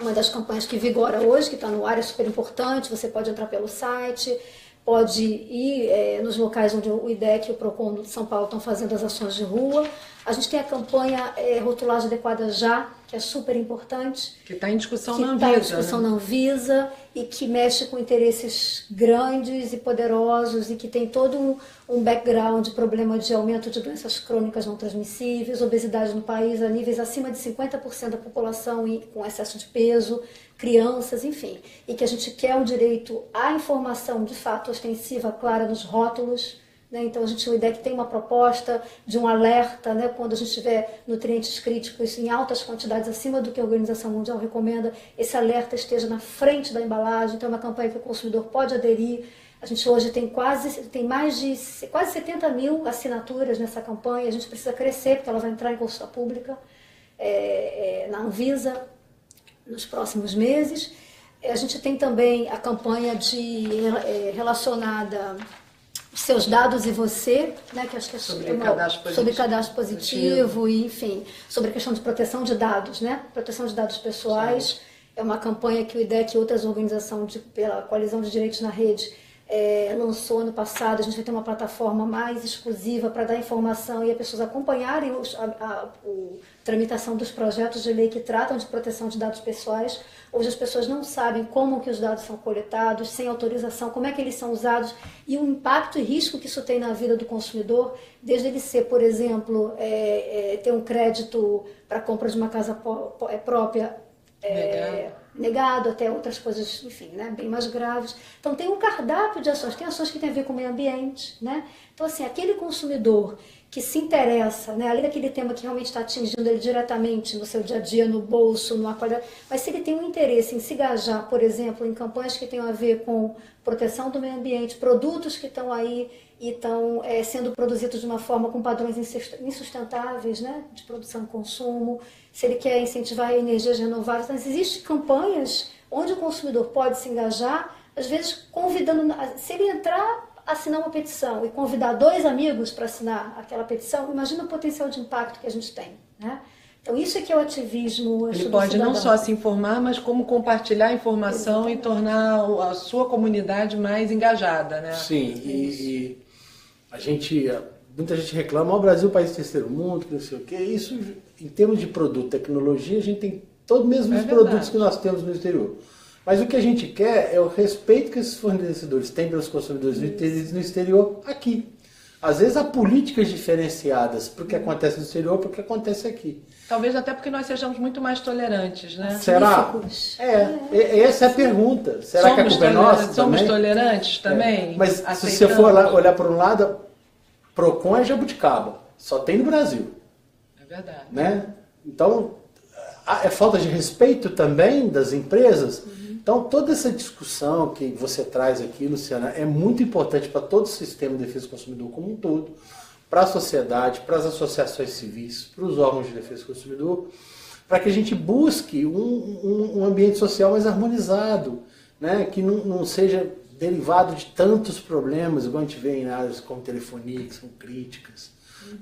uma das campanhas que vigora hoje, que está no ar, é super importante. Você pode entrar pelo site, pode ir nos locais onde o IDEC e o PROCON de São Paulo estão fazendo as ações de rua. A gente tem a campanha Rotulagem Adequada Já, que é super importante. Que está em discussão na Anvisa. Que está em discussão na Anvisa e que mexe com interesses grandes e poderosos e que tem todo um background de problema de aumento de doenças crônicas não transmissíveis, obesidade no país a níveis acima de 50% da população com excesso de peso, crianças, enfim. E que a gente quer um direito à informação de fato ostensiva, clara nos rótulos. Né? Então, o IDEC tem uma proposta de um alerta, né? Quando a gente tiver nutrientes críticos em altas quantidades, acima do que a Organização Mundial recomenda, esse alerta esteja na frente da embalagem. Então, é uma campanha que o consumidor pode aderir. A gente hoje tem quase 70 mil assinaturas nessa campanha. A gente precisa crescer, porque ela vai entrar em consulta pública na Anvisa nos próximos meses. A gente tem também a campanha relacionada seus dados e você, né, que acho que é sobre cadastro positivo e, enfim, sobre a questão de proteção de dados, né, proteção de dados pessoais. Sim. É uma campanha que o IDEC e outras organizações pela Coalizão de Direitos na Rede lançou ano passado. A gente vai ter uma plataforma mais exclusiva para dar informação e as pessoas acompanharem a tramitação dos projetos de lei que tratam de proteção de dados pessoais. Hoje as pessoas não sabem como que os dados são coletados, sem autorização, como é que eles são usados e o impacto e risco que isso tem na vida do consumidor, desde ele ser, por exemplo, ter um crédito para compra de uma casa própria negado, até outras coisas, enfim, né, bem mais graves. Então tem um cardápio de ações, tem ações que têm a ver com o meio ambiente, né? Então assim, aquele consumidor que se interessa, né, além daquele tema que realmente está atingindo ele diretamente no seu dia a dia, no bolso, no aquário, mas se ele tem um interesse em se engajar, por exemplo, em campanhas que tenham a ver com proteção do meio ambiente, produtos que estão aí e estão sendo produzidos de uma forma com padrões insustentáveis, né, de produção e consumo, se ele quer incentivar energias renováveis, mas existem campanhas onde o consumidor pode se engajar, às vezes convidando, se ele entrar, assinar uma petição e convidar 2 amigos para assinar aquela petição, imagina o potencial de impacto que a gente tem, né? Então isso é que é o ativismo. Ele pode não só se informar, mas como compartilhar a informação. Exatamente. E tornar a sua comunidade mais engajada, né? Sim, e muita gente reclama, o Brasil é um país terceiro mundo, que não sei o quê. Isso, em termos de produto, tecnologia, a gente tem todos os mesmos produtos que nós temos no exterior. Mas o que a gente quer é o respeito que esses fornecedores têm pelos consumidores no exterior aqui. Às vezes há políticas diferenciadas para o que acontece no exterior para o que acontece aqui. Talvez até porque nós sejamos muito mais tolerantes, né? Será? Essa é a pergunta. Será que a culpa é nossa? Somos tolerantes também? Mas se você for olhar por um lado, PROCON é jabuticaba. Só tem no Brasil. É verdade. Né? Então, é falta de respeito também das empresas. Então, toda essa discussão que você traz aqui, Luciana, é muito importante para todo o sistema de defesa do consumidor como um todo, para a sociedade, para as associações civis, para os órgãos de defesa do consumidor, para que a gente busque um ambiente social mais harmonizado, né? Que não seja derivado de tantos problemas, igual a gente vê em áreas como telefonia, que são críticas,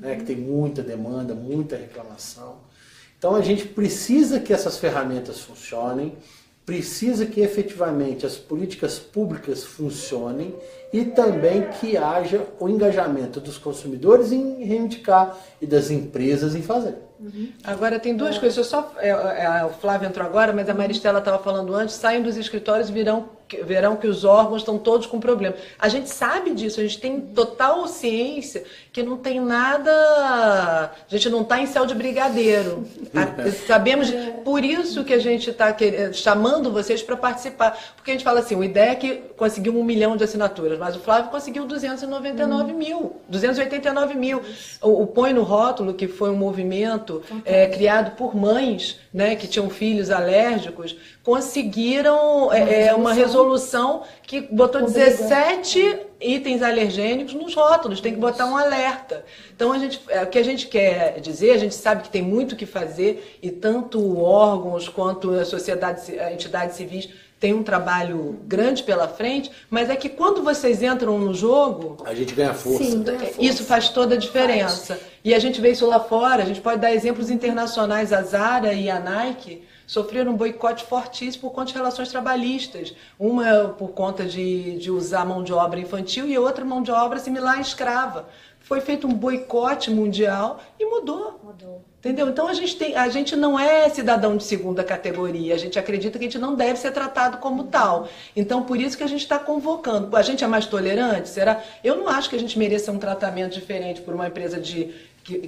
né? Que tem muita demanda, muita reclamação. Então, a gente precisa que essas ferramentas funcionem, precisa que efetivamente as políticas públicas funcionem e também que haja o engajamento dos consumidores em reivindicar e das empresas em fazer. Agora tem duas coisas, o Flávio entrou agora, mas a Maristela estava falando antes, saem dos escritórios e verão que os órgãos estão todos com problema. A gente sabe disso, a gente tem total ciência que não tem nada, a gente não está em céu de brigadeiro. Sabemos, por isso que a gente está chamando vocês para participar, porque a gente fala assim, o IDEC conseguiu 1 milhão de assinaturas, mas o Flávio conseguiu 289 mil, 289 mil. O Põe no Rótulo, que foi um movimento criado por mães, né, que tinham filhos alérgicos, conseguiram uma resolução que botou 17 itens alergênicos nos rótulos, tem que botar um alerta. Então, o que a gente quer dizer, a gente sabe que tem muito o que fazer e tanto órgãos quanto a sociedade, a entidades civis tem um trabalho grande pela frente, mas é que quando vocês entram no jogo... A gente ganha força. Sim, ganha força. Isso faz toda a diferença. E a gente vê isso lá fora, a gente pode dar exemplos internacionais, a Zara e a Nike sofreram um boicote fortíssimo por conta de relações trabalhistas. Uma por conta de usar mão de obra infantil e outra mão de obra similar à escrava. Foi feito um boicote mundial e mudou. Entendeu? Então a gente não é cidadão de segunda categoria, a gente acredita que a gente não deve ser tratado como tal. Então por isso que a gente está convocando. A gente é mais tolerante? Será? Eu não acho que a gente mereça um tratamento diferente por uma empresa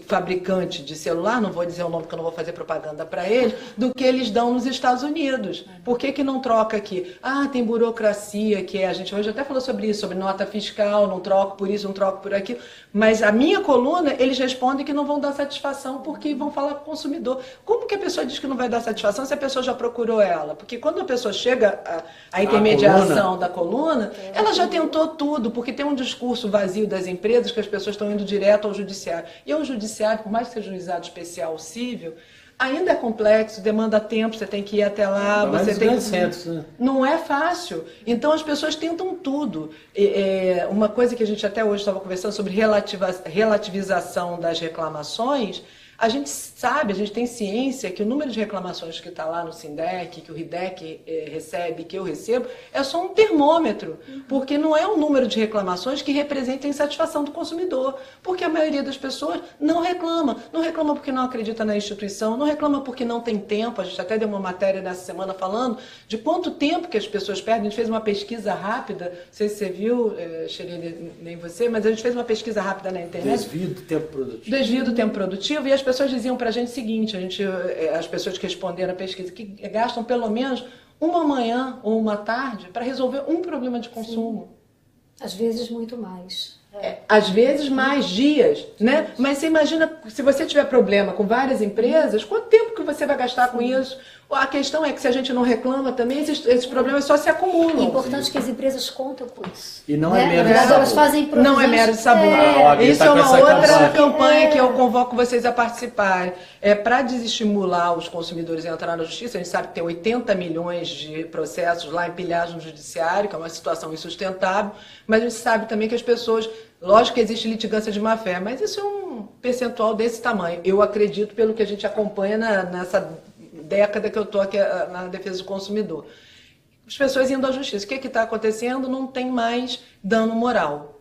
fabricante de celular, não vou dizer o nome porque eu não vou fazer propaganda para eles, do que eles dão nos Estados Unidos. Por que não troca aqui? Tem burocracia, a gente hoje até falou sobre isso, sobre nota fiscal, não troco por isso, não troco por aquilo, mas a minha coluna, eles respondem que não vão dar satisfação porque vão falar com o consumidor. Como que a pessoa diz que não vai dar satisfação se a pessoa já procurou ela? Porque quando a pessoa chega à intermediação da coluna, ela já tentou tudo, porque tem um discurso vazio das empresas que as pessoas estão indo direto ao judiciário. E o judiciário, por mais que seja um juizado especial civil, ainda é complexo, demanda tempo, você tem que ir até lá, você tem que... centros, né? Não é fácil. Então as pessoas tentam tudo. Uma coisa que a gente até hoje estava conversando sobre relativização das reclamações, a gente sabe, a gente tem ciência que o número de reclamações que está lá no SINDEC, que o RIDEC recebe, que eu recebo, é só um termômetro, porque não é um número de reclamações que representa a insatisfação do consumidor, porque a maioria das pessoas não reclama porque não acredita na instituição, não reclama porque não tem tempo. A gente até deu uma matéria nessa semana falando de quanto tempo que as pessoas perdem. A gente fez uma pesquisa rápida, não sei se você viu, Xerine, nem você, mas a gente fez uma pesquisa rápida na internet. Desvio do tempo produtivo. Desvio do tempo produtivo, e as pessoas diziam para a gente o seguinte, as pessoas que responderam a pesquisa, que gastam pelo menos uma manhã ou uma tarde para resolver um problema de consumo. Sim. Às vezes muito mais. Às vezes mais dias, né? Mas você imagina, se você tiver problema com várias empresas, quanto tempo que você vai gastar com isso? A questão é que se a gente não reclama também, esses problemas só se acumulam. É importante que as empresas contem com isso. E não é mero de sabor. Elas fazem provisões... Não é mero de sabor. Isso é uma outra campanha que eu convoco vocês a participarem. Para desestimular os consumidores a entrar na justiça, a gente sabe que tem 80 milhões de processos lá empilhados no judiciário, que é uma situação insustentável, mas a gente sabe também que as pessoas... Lógico que existe litigância de má-fé, mas isso é um percentual desse tamanho. Eu acredito, pelo que a gente acompanha nessa década que eu estou aqui na defesa do consumidor. As pessoas indo à justiça. O que está acontecendo? Não tem mais dano moral.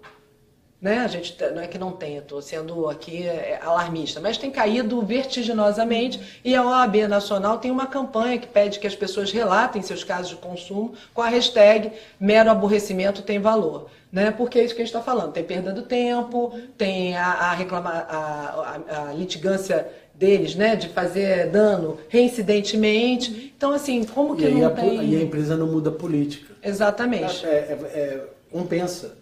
né? A gente não é que não tenha, estou sendo aqui alarmista, mas tem caído vertiginosamente e a OAB Nacional tem uma campanha que pede que as pessoas relatem seus casos de consumo com a hashtag mero aborrecimento tem valor, né? Porque é isso que a gente está falando, tem perda do tempo, tem a litigância deles, né, de fazer dano reincidentemente. Então, assim, como que não tem... E a empresa não muda a política. Exatamente. Compensa.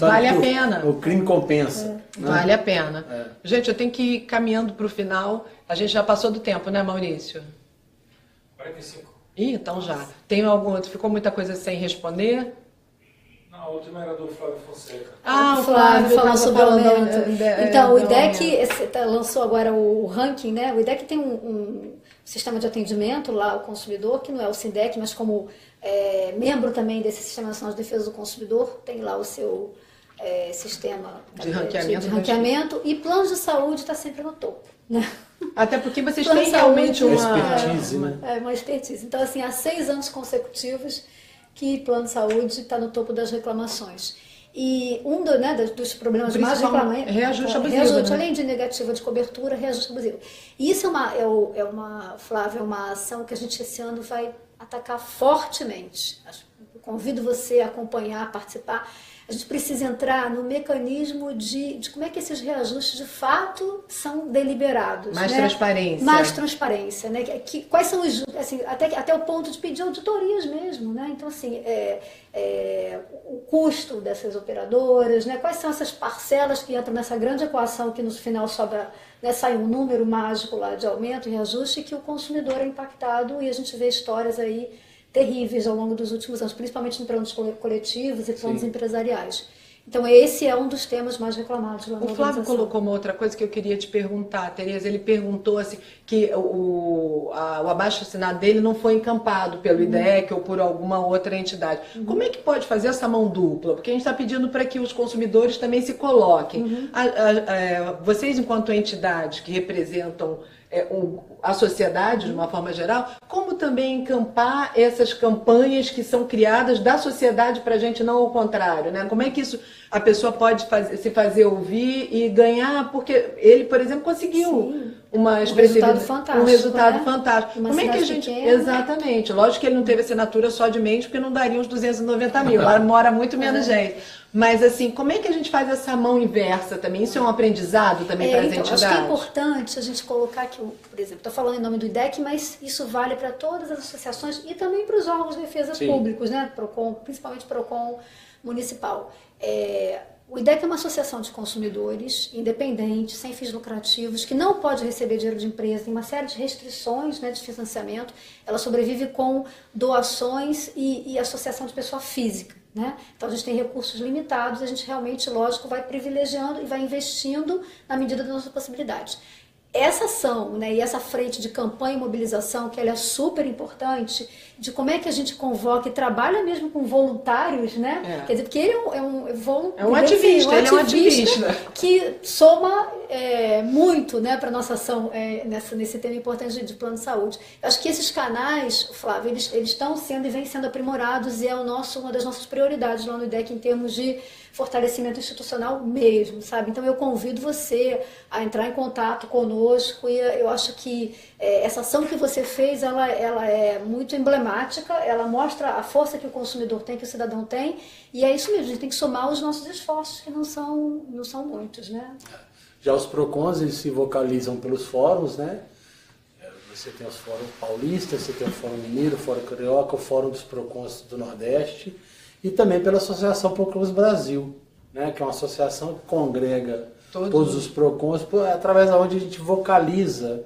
Vale a pena. O crime compensa. Né? Vale a pena. Gente, eu tenho que ir caminhando para o final. A gente já passou do tempo, né, Maurício? 45. Ih, então já. Tem algum outro? Ficou muita coisa sem responder? Não, a última era do Flávio Fonseca. O Flávio falou sobre o aumento. Então, o IDEC lançou agora o ranking, né? O IDEC tem um sistema de atendimento lá ao consumidor, que não é o SINDEC, mas como membro também desse Sistema Nacional de Defesa do Consumidor, tem lá o seu sistema de ranqueamento. E planos de saúde está sempre no topo, né? Até porque vocês têm realmente uma expertise, né? Uma expertise. Então, assim, há 6 anos consecutivos que plano de saúde está no topo das reclamações. E dos problemas mais reclamados é reajuste abusivo. Reajuste, né? além de negativa de cobertura, reajuste abusivo. E isso Flávia, é uma ação que a gente esse ano vai atacar fortemente. Eu convido você a acompanhar, a participar. A gente precisa entrar no mecanismo de como é que esses reajustes de fato são deliberados. Mais né? transparência. Mais transparência. Né? Quais são os... Assim, até o ponto de pedir auditorias mesmo. Né? Então, assim, o custo dessas operadoras, né? Quais são essas parcelas que entram nessa grande equação que no final sobra, né? Sai um número mágico lá de aumento e reajuste que o consumidor é impactado e a gente vê histórias aí terríveis ao longo dos últimos anos, principalmente em planos coletivos e planos empresariais. Então, esse é um dos temas mais reclamados lá na organização. O Flávio colocou uma outra coisa que eu queria te perguntar, Tereza. Ele perguntou assim, que o abaixo-assinado dele não foi encampado pelo IDEC ou por alguma outra entidade. Como é que pode fazer essa mão dupla? Porque a gente está pedindo para que os consumidores também se coloquem. Vocês, enquanto entidades que representam a sociedade de uma forma geral, como também encampar essas campanhas que são criadas da sociedade para a gente, não ao contrário, né? Como é que isso a pessoa pode se fazer ouvir e ganhar? Porque ele, por exemplo, conseguiu um resultado fantástico. Uma como é que a gente... pequena. Exatamente. Lógico que ele não teve assinatura só de mente, porque não daria uns 290 mil. Lá mora muito menos gente. Mas, assim, como é que a gente faz essa mão inversa também? Isso é um aprendizado também para as entidades? Acho que é importante a gente colocar que, por exemplo, estou falando em nome do IDEC, mas isso vale para todas as associações e também para os órgãos de defesa públicos, né? PROCON, principalmente PROCON municipal. O IDEC é uma associação de consumidores independente, sem fins lucrativos, que não pode receber dinheiro de empresa, tem uma série de restrições, né, de financiamento. Ela sobrevive com doações e associação de pessoa física. Né? Então a gente tem recursos limitados, a gente realmente, lógico, vai privilegiando e vai investindo na medida das nossas possibilidades. Essa ação, né, e essa frente de campanha e mobilização, que ela é super importante, de como é que a gente convoca e trabalha mesmo com voluntários, né? Quer dizer, porque ele é um ativista, ele é um ativista que soma muito, né, para a nossa ação nesse tema importante de plano de saúde. Eu acho que esses canais, Flávio, eles estão sendo e vêm sendo aprimorados e é uma das nossas prioridades lá no IDEC em termos de fortalecimento institucional mesmo, sabe? Então eu convido você a entrar em contato conosco e eu acho que essa ação que você fez, ela é muito emblemática, ela mostra a força que o consumidor tem, que o cidadão tem, e é isso mesmo, a gente tem que somar os nossos esforços, que não são muitos, né? Já os PROCONs, eles se vocalizam pelos fóruns, né? Você tem os fóruns paulistas, você tem o Fórum Mineiro, o Fórum Carioca, o Fórum dos PROCONs do Nordeste, e também pela Associação PROCONs Brasil, né? Que é uma associação que congrega todos os PROCONs, através da onde a gente vocaliza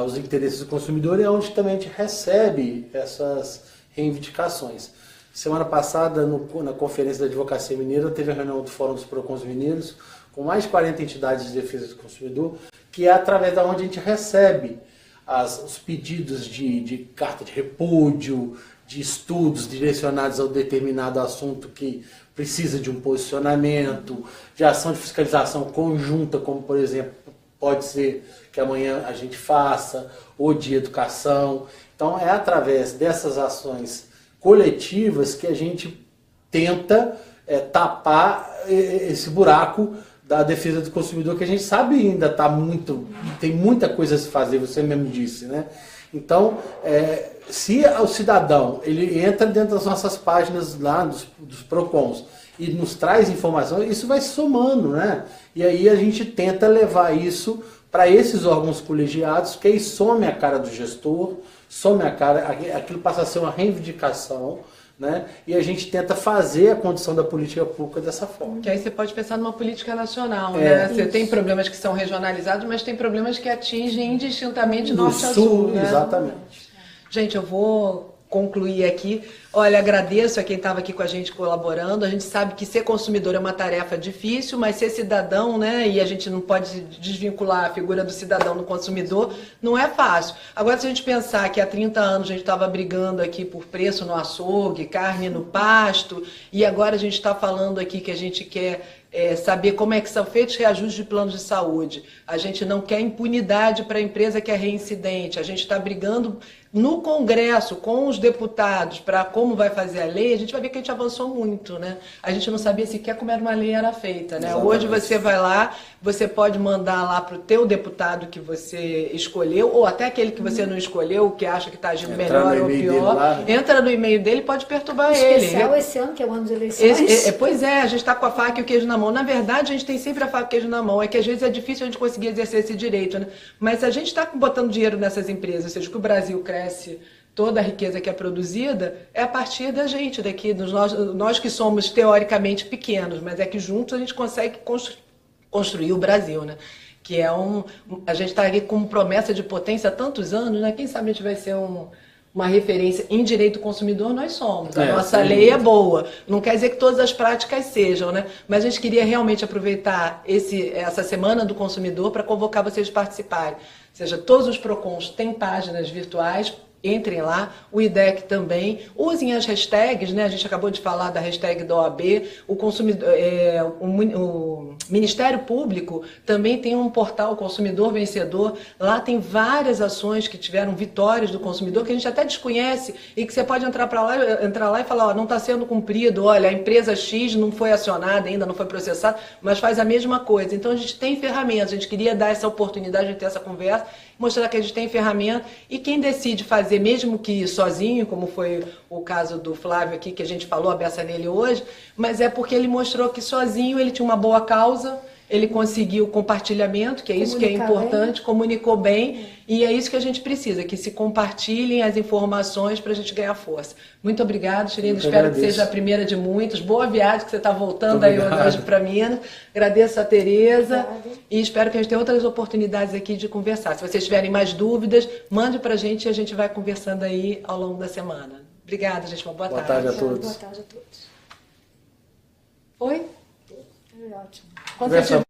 os interesses do consumidor e é onde também a gente recebe essas reivindicações. Semana passada, na Conferência da Advocacia Mineira, teve a reunião do Fórum dos PROCONs Mineiros, com mais de 40 entidades de defesa do consumidor, que é através da onde a gente recebe os pedidos de carta de repúdio, de estudos direcionados a um determinado assunto que precisa de um posicionamento, de ação de fiscalização conjunta, como, por exemplo, pode ser que amanhã a gente faça, ou de educação. Então, é através dessas ações coletivas que a gente tenta tapar esse buraco da defesa do consumidor, que a gente sabe ainda tem muita coisa a se fazer, você mesmo disse, né? Então, se o cidadão ele entra dentro das nossas páginas lá, dos PROCONs, e nos traz informação, isso vai somando, né? E aí a gente tenta levar isso para esses órgãos colegiados, que aí some a cara do gestor, some a cara, aquilo passa a ser uma reivindicação, né? E a gente tenta fazer a condição da política pública dessa forma. Que aí você pode pensar numa política nacional, né? Você tem problemas que são regionalizados, mas tem problemas que atingem indistintamente norte a sul, né? Exatamente. Gente, eu vou concluir aqui. Olha, agradeço a quem estava aqui com a gente colaborando. A gente sabe que ser consumidor é uma tarefa difícil, mas ser cidadão, né? E a gente não pode desvincular a figura do cidadão no consumidor, não é fácil. Agora, se a gente pensar que há 30 anos a gente estava brigando aqui por preço no açougue, carne no pasto, e agora a gente está falando aqui que a gente quer saber como é que são feitos reajustes de planos de saúde. A gente não quer impunidade para a empresa que é reincidente. A gente está brigando no Congresso com os deputados para como vai fazer a lei. A gente vai ver que a gente avançou muito, né? A gente não sabia sequer como era uma lei era feita, né? Exatamente. Hoje você vai lá, você pode mandar lá para o teu deputado que você escolheu, ou até aquele que você não escolheu, que acha que está agindo melhor ou pior. Entra no e-mail dele e pode perturbar ele. Especial esse ano, que é o ano de eleições. Pois é, a gente está com a faca e o queijo na mão. Na verdade, a gente tem sempre a faca e o queijo na mão. É que às vezes é difícil a gente conseguir exercer esse direito, né? Mas se a gente está botando dinheiro nessas empresas, ou seja, que o Brasil cresce, toda a riqueza que é produzida, é a partir da gente daqui, nós que somos teoricamente pequenos, mas é que juntos a gente consegue construir o Brasil, né? Que é a gente está aqui com promessa de potência há tantos anos, né? Quem sabe a gente vai ser uma referência em direito consumidor, nós somos. A nossa lei é boa. Não quer dizer que todas as práticas sejam, né? Mas a gente queria realmente aproveitar essa Semana do Consumidor para convocar vocês a participarem. Ou seja, todos os PROCONs têm páginas virtuais, entrem lá, o IDEC também, usem as hashtags, né? A gente acabou de falar da hashtag da OAB, o Ministério Público também tem um portal Consumidor Vencedor, lá tem várias ações que tiveram vitórias do consumidor que a gente até desconhece e que você pode entrar lá e falar, ó, não está sendo cumprido, olha, a empresa X não foi acionada ainda, não foi processada, mas faz a mesma coisa. Então a gente tem ferramentas, a gente queria dar essa oportunidade de ter essa conversa, mostrar que a gente tem ferramenta e quem decide fazer, mesmo que sozinho, como foi o caso do Flávio aqui, que a gente falou a beça nele hoje, mas é porque ele mostrou que sozinho ele tinha uma boa causa, ele conseguiu compartilhamento, que é isso que é importante, comunicou bem, e é isso que a gente precisa, que se compartilhem as informações para a gente ganhar força. Muito obrigado, Chirino, espero que seja a primeira de muitos. Boa viagem, que você está voltando aí hoje para Minas. Agradeço a Tereza e espero que a gente tenha outras oportunidades aqui de conversar. Se vocês tiverem mais dúvidas, mande para a gente e a gente vai conversando aí ao longo da semana. Obrigada, gente. Uma boa tarde. Boa tarde a todos. Boa tarde a todos. Foi? Foi ótimo. Quando você